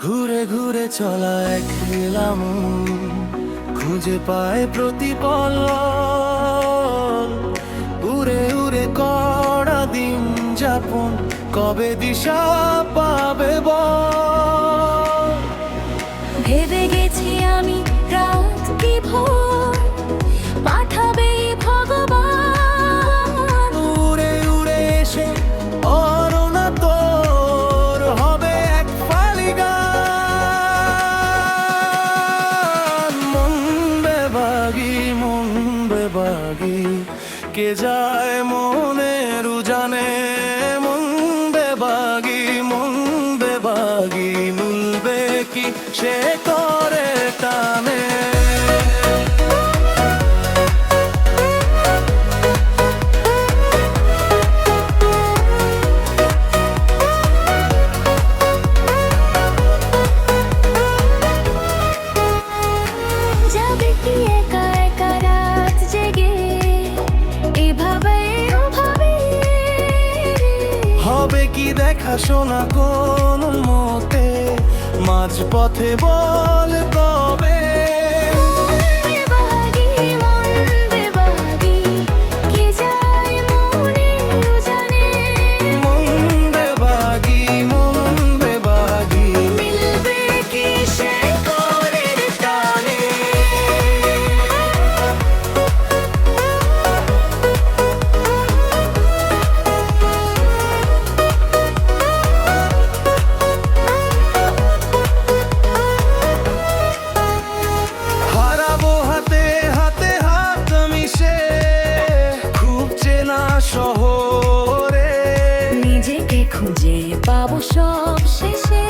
ঘুরে ঘুরে চলা এক খেলাম, খুঁজে পায় প্রতিফলন। উড়ে উড়ে কড়া দিন যাপন, কবে দিশা পাবে বল? ভেবে গেছি আমি রাত কি ভোর পাঠাবে ভগবান। উড়ে উড়ে এসে অরুণা তোর হবে এক ফালি গান। মন বেবাগি কে যায় মনের উজানে। মন বেবাগি মিলবে কি সে করে টানে। যাবে কি একা একা রাত জেগে এভাবে ওভাবে? হবে কি দেখা শোনা কোন মতে, মাঝপথে বল কবে? মন বেবাগি কে যায় মনের উজানে। মন বেবাগি মিলবে কি সে করে টানে। হারাবো হাতে হাতে হাত মিশে, খুব চেনা শহরে। নিজেকে খুঁজে পাবো সব শেষে